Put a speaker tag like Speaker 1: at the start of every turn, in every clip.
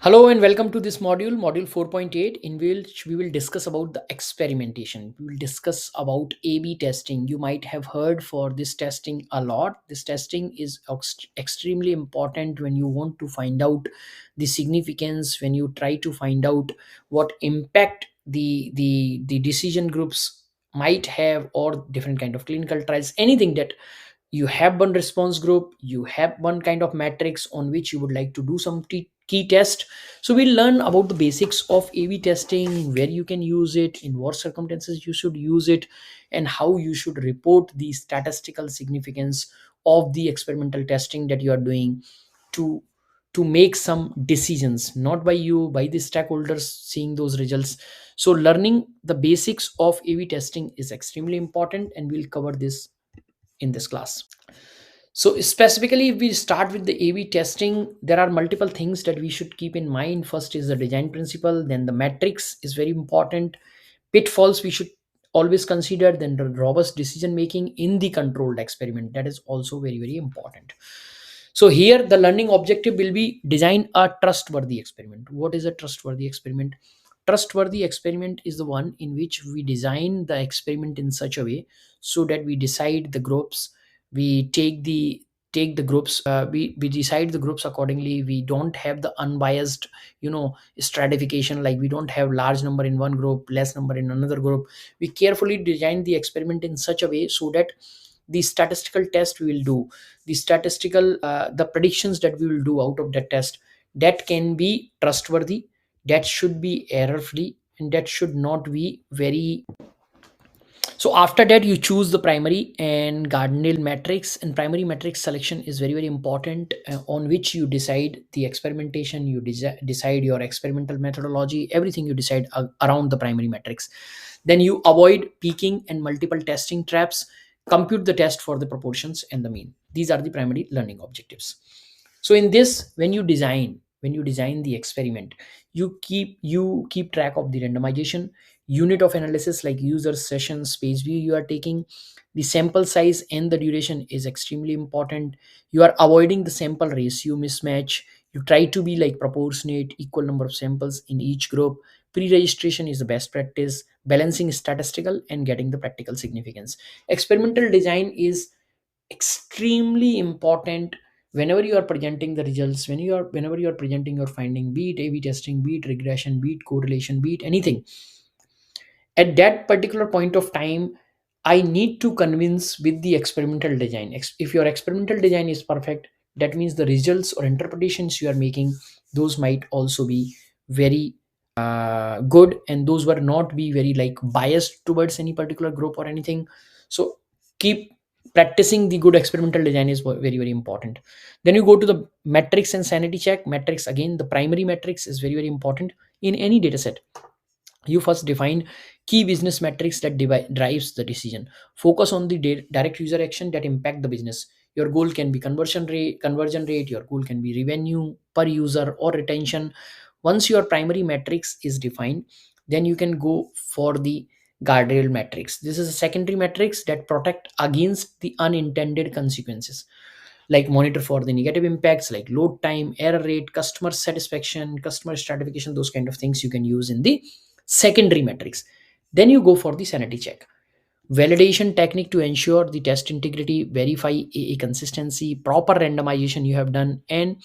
Speaker 1: Hello and welcome to this module 4.8, in which we will discuss about the experimentation. We will discuss about A/B testing. You might have heard for this testing a lot. This testing is extremely important when you want to find out the significance, when you try to find out what impact the decision groups might have, or different kind of clinical trials, anything that you have one response group, you have one kind of matrix on which you would like to do some key test. So we'll learn about the basics of A/B testing, where you can use it, in what circumstances you should use it, and how you should report the statistical significance of the experimental testing that you are doing to to make some decisions, not by you, by the stakeholders seeing those results. So learning the basics of A/B testing is extremely important, and we'll cover this in this class. So specifically, if we start with the A/B testing, there are multiple things that we should keep in mind. First is the design principle, then the matrix is very important. Pitfalls we should always consider, then the robust decision making in the controlled experiment, that is also very important. So here the learning objective will be design a trustworthy experiment. What is a trustworthy experiment? Trustworthy experiment is the one in which we design the experiment in such a way so that we decide the groups, we take the groups, we decide the groups accordingly. We don't have the unbiased, stratification, like we don't have large number in one group, less number in another group. We carefully design the experiment in such a way so that the statistical test we will do, the predictions that we will do out of that test, that can be trustworthy, that should be error free, and that should not be very. So after that, you choose the primary and cardinal matrix, and primary matrix selection is very important, on which you decide the experimentation, you decide your experimental methodology, everything you decide around the primary matrix. Then you avoid peaking and multiple testing traps, compute the test for the proportions and the mean. These are the primary learning objectives. So in this, when you design the experiment, you keep track of the randomization, unit of analysis like user sessions, page view you are taking, the sample size and the duration is extremely important. You are avoiding the sample ratio mismatch. You try to be like proportionate, equal number of samples in each group. Pre-registration is the best practice, balancing statistical and getting the practical significance. Experimental design is extremely important whenever you are presenting the results, whenever you are presenting your finding, be it A/B testing, be it regression, be it correlation, be it anything. At that particular point of time, I need to convince with the experimental design. If your experimental design is perfect, that means the results or interpretations you are making, those might also be very good, and those were not be very like biased towards any particular group or anything. So keep practicing the good experimental design is very important. Then you go to the metrics and sanity check. Metrics, again, the primary metrics is very important in any data set. You first define key business metrics that drives the decision. Focus on the direct user action that impact the business. Your goal can be conversion rate, your goal can be revenue per user or retention. Once your primary metrics is defined, then you can go for the guardrail metrics. This is a secondary metrics that protect against the unintended consequences, like monitor for the negative impacts like load time, error rate, customer satisfaction, customer stratification. Those kind of things you can use in the secondary metrics. Then you go for the sanity check, validation technique to ensure the test integrity, verify AA consistency, proper randomization you have done, and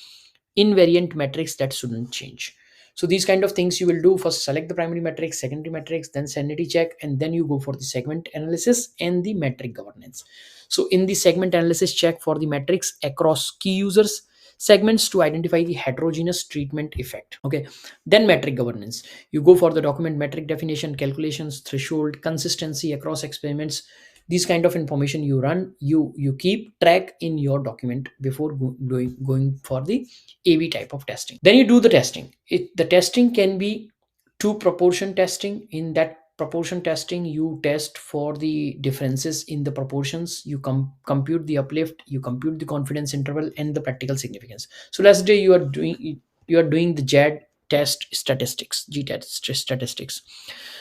Speaker 1: invariant metrics that shouldn't change. So these kind of things you will do: first select the primary metrics, secondary metrics, then sanity check, and then you go for the segment analysis and the metric governance. So in the segment analysis, check for the metrics across key users segments to identify the heterogeneous treatment effect. Okay. Then metric governance, you go for the document metric definition, calculations, threshold, consistency across experiments. These kind of information you run, you keep track in your document before going for the A/B type of testing. Then you do the testing. The testing can be two proportion testing. In that proportion testing, you test for the differences in the proportions. You compute the uplift, you compute the confidence interval and the practical significance. So let's say you are doing the JAD test statistics, G test statistics.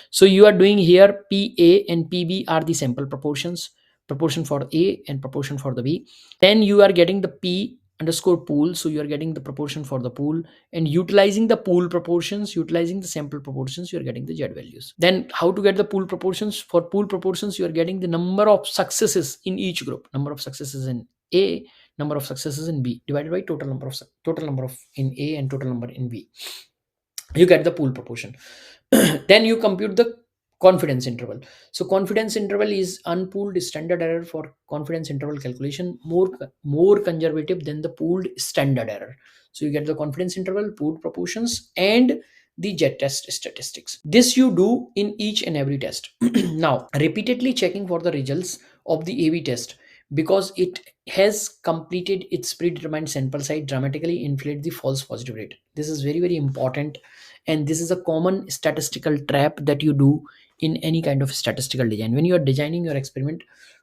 Speaker 1: So you are doing here PA and PB are the sample proportions, proportion for A and proportion for the B. Then you are getting the P underscore pool, so you are getting the proportion for the pool, and utilizing the pool proportions, utilizing the sample proportions, you are getting the z values. Then how to get the pool proportions? For pool proportions, you are getting the number of successes in each group, number of successes in A, number of successes in B, divided by total number of in A and total number in B. You get the pool proportion. Then you compute the confidence interval. So confidence interval is unpooled standard error for confidence interval calculation, more conservative than the pooled standard error. So you get the confidence interval, pooled proportions, and the jet test statistics. This you do in each and every test. Now repeatedly checking for the results of the AB test, because it has completed its predetermined sample size, dramatically inflate the false positive rate. This is very very important, and this is a common statistical trap that you do in any kind of statistical design. When you are designing your experiment,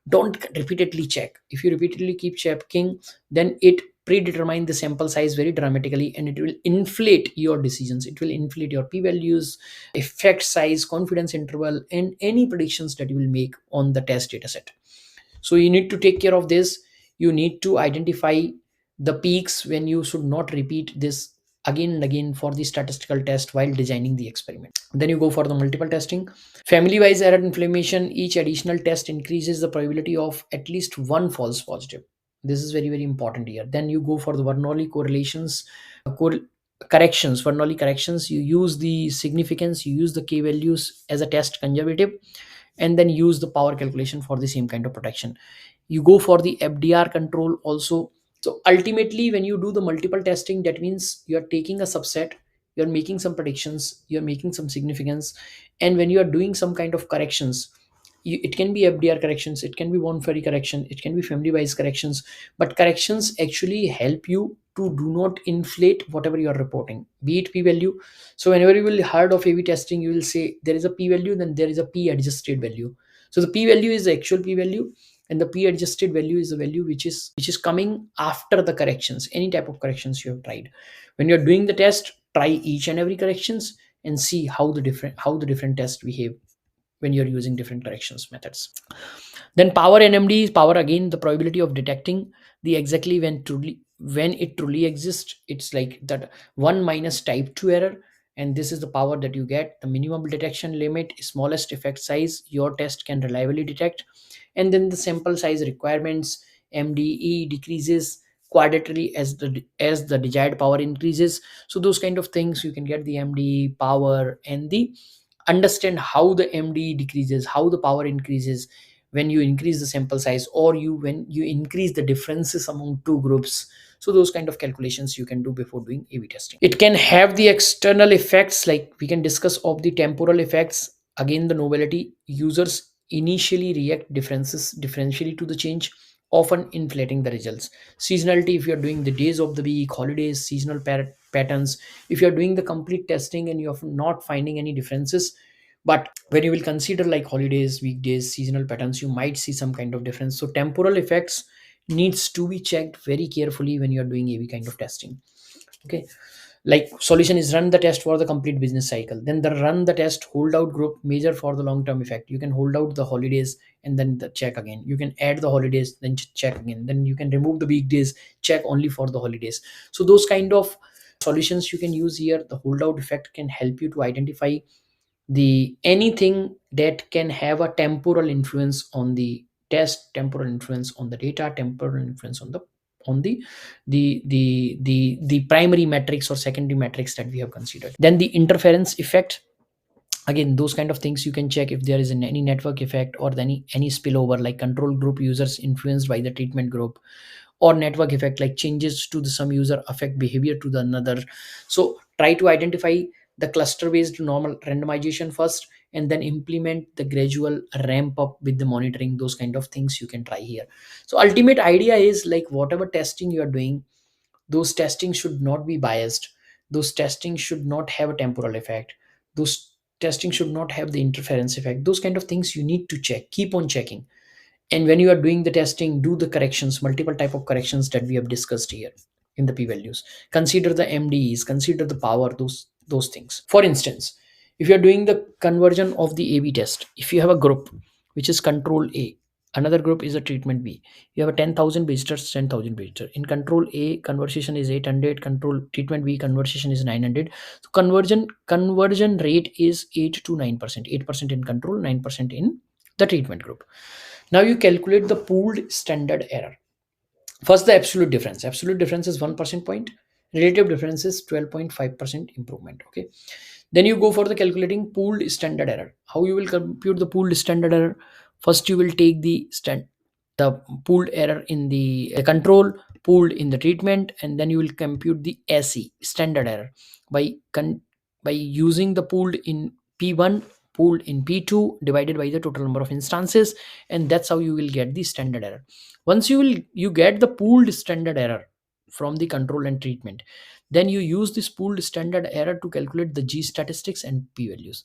Speaker 1: don't repeatedly check. If you repeatedly keep checking, then it predetermine the sample size very dramatically, and it will inflate your decisions. It will inflate your p values, effect size, confidence interval, and any predictions that you will make on the test data set. So you need to take care of this. You need to identify the peaks when you should not repeat this again and again for the statistical test while designing the experiment. Then you go for the multiple testing. Family wise error inflammation, each additional test increases the probability of at least one false positive. This is very very important here. Then you go for the Bernoulli correlations, corrections. Bernoulli corrections, you use the significance, you use the k values as a test conservative, and then use the power calculation for the same kind of protection. You go for the FDR control also. So ultimately when you do the multiple testing, that means you are taking a subset, you're making some predictions, you're making some significance, and when you are doing some kind of corrections, it can be FDR corrections, it can be one ferry correction, it can be family wise corrections, but corrections actually help you to do not inflate whatever you are reporting, be it p value. So whenever you will heard of AB testing, you will say there is a p value, then there is a p adjusted value. So the p value is the actual p value, and the p adjusted value is the value which is coming after the corrections, any type of corrections you have tried. When you're doing the test, try each and every corrections and see how the different tests behave when you're using different corrections methods. Then power NMD is power, again the probability of detecting the exactly when it truly exists. It's like that one minus type 2 error, and this is the power that you get. The minimum detection limit, smallest effect size your test can reliably detect, and then the sample size requirements, MDE decreases quadratically as the desired power increases. So those kind of things you can get the MDE power, and the understand how the MDE decreases, how the power increases when you increase the sample size, or when you increase the differences among two groups. So those kind of calculations you can do before doing A/B testing. It can have the external effects, like we can discuss of the temporal effects. Again, the novelty, users initially react differentially to the change, often inflating the results. Seasonality, if you're doing the days of the week, holidays, seasonal patterns, if you're doing the complete testing and you're not finding any differences, but when you will consider like holidays, weekdays, seasonal patterns, you might see some kind of difference. So temporal effects needs to be checked very carefully when you're doing AV kind of testing. Okay, like solution is run the test for the complete business cycle, then the run the test hold out group, measure for the long term effect. You can hold out the holidays and then check again, you can add the holidays, then check again, then you can remove the weekdays, check only for the holidays. So those kind of solutions you can use here. The hold out effect can help you to identify the anything that can have a temporal influence on the test, temporal influence on the data, temporal influence on the primary metrics or secondary metrics that we have considered. Then the interference effect, again those kind of things you can check if there is any network effect or any spillover, like control group users influenced by the treatment group, or network effect like changes to the some user affect behavior to the another. So try to identify the cluster based normal randomization first, and then implement the gradual ramp up with the monitoring. Those kind of things you can try here. So ultimate idea is like whatever testing you are doing, those testing should not be biased, those testing should not have a temporal effect, those testing should not have the interference effect. Those kind of things you need to check, keep on checking. And when you are doing the testing, do the corrections, multiple type of corrections that we have discussed here in the p values. Consider the MDEs, consider the power, those things. For instance, if you are doing the conversion of the AB test, if you have a group which is control A, Another group is a treatment B. You have a 10,000 visitors, 10,000 visitors. In control A, conversion is 800. Control treatment B, conversion is 900. So conversion rate is 8 to 9%. 8% in control, 9% in the treatment group. Now you calculate the pooled standard error. First, the absolute difference. Absolute difference is 1% point. Relative difference is 12.5% improvement. Okay. Then you go for the calculating pooled standard error. How you will compute the pooled standard error? First, you will take the pooled error in the control, pooled in the treatment, and then you will compute the SE standard error by by using the pooled in P1, pooled in P2 divided by the total number of instances, and that's how you will get the standard error. Once you get the pooled standard error from the control and treatment, then you use this pooled standard error to calculate the G statistics and p values.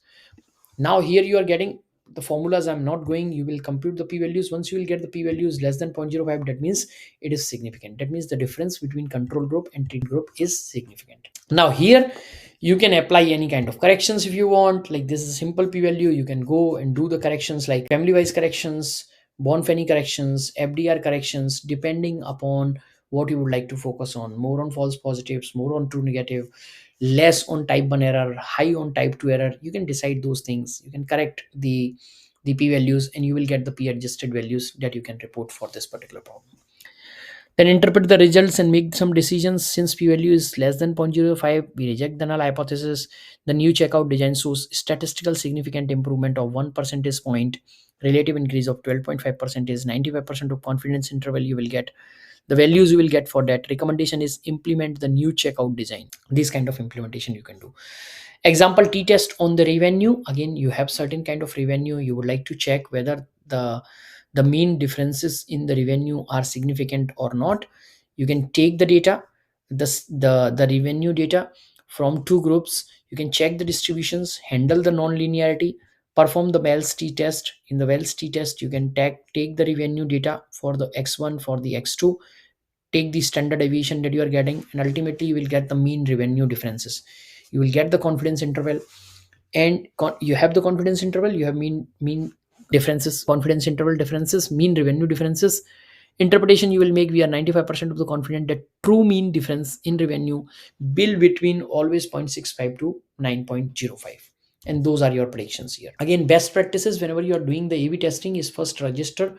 Speaker 1: Now here you are getting the formulas. I'm not going, you will compute the p values. Once you will get the p values less than 0.05, that means it is significant. That means the difference between control group and treat group is significant. Now here you can apply any kind of corrections if you want. Like, this is a simple p value, you can go and do the corrections like family wise corrections, Bonfanny corrections, FDR corrections, depending upon what you would like to focus on. More on false positives, more on true negative, less on type 1 error, high on type 2 error. You can decide those things. You can correct the p values, and you will get the p adjusted values that you can report for this particular problem. Then interpret the results and make some decisions. Since p value is less than 0.05, we reject the null hypothesis. The new checkout design shows statistical significant improvement of 1 percentage point, relative increase of 12.5%, 95% of confidence interval you will get. The values you will get for that recommendation is implement the new checkout design. This kind of implementation you can do. Example t-test on the revenue. Again, you have certain kind of revenue, you would like to check whether the mean differences in the revenue are significant or not. You can take the data, the revenue data from two groups. You can check the distributions, handle the non-linearity, perform the Wells t-test. In the Wells t-test, you can take the revenue data for the x1, for the x2, take the standard deviation that you are getting, and ultimately you will get the mean revenue differences. You will get the confidence interval, and you have the confidence interval, you have mean differences, confidence interval differences, mean revenue differences. Interpretation you will make, we are 95% of the confident that true mean difference in revenue will between always 0.65 to 9.05, and those are your predictions here. Again, best practices whenever you are doing the A/B testing is first register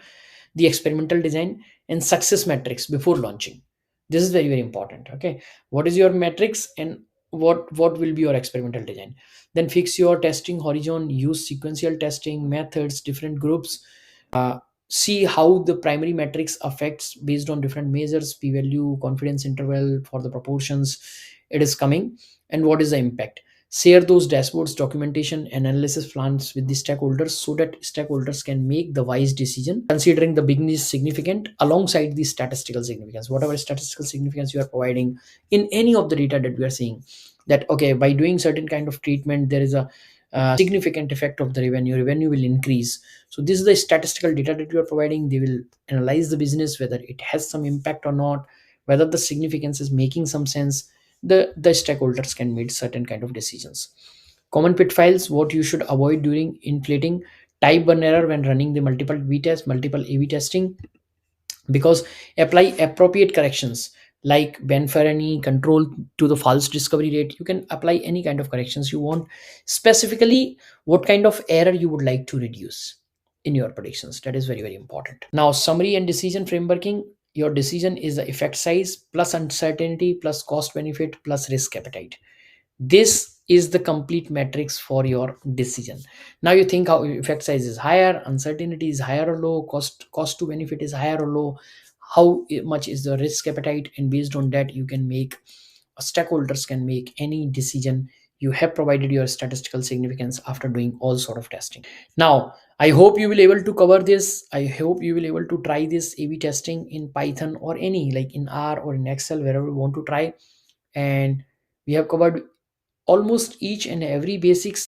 Speaker 1: the experimental design and success metrics before launching. This is very very important. Okay, what is your metrics and what will be your experimental design. Then fix your testing horizon, use sequential testing methods, different groups. See how the primary metrics affects based on different measures, p value, confidence interval for the proportions it is coming, and what is the impact. Share those dashboards, documentation, and analysis plans with the stakeholders so that stakeholders can make the wise decision considering the business significant alongside the statistical significance. Whatever statistical significance you are providing in any of the data that we are seeing, that okay, by doing certain kind of treatment there is a significant effect of the revenue will increase. So this is the statistical data that you are providing. They will analyze the business whether it has some impact or not, whether the significance is making some sense. The stakeholders can make certain kind of decisions. Common pitfalls, what you should avoid during inflating type 1 error when running the multiple v test, multiple A/B testing. Because apply appropriate corrections like Benferrani control to the false discovery rate. You can apply any kind of corrections you want, specifically what kind of error you would like to reduce in your predictions. That is very very important. Now, summary and decision frameworking. Your decision is the effect size plus uncertainty plus cost benefit plus risk appetite. This is the complete matrix for your decision. Now you think how effect size is higher, uncertainty is higher or low, cost to benefit is higher or low, how much is the risk appetite, and based on that you can make, stakeholders can make any decision. You have provided your statistical significance after doing all sort of testing. Now I hope you will able to cover this. I hope you will able to try this A/B testing in Python or any, like in R or in Excel, wherever you want to try. And we have covered almost each and every basics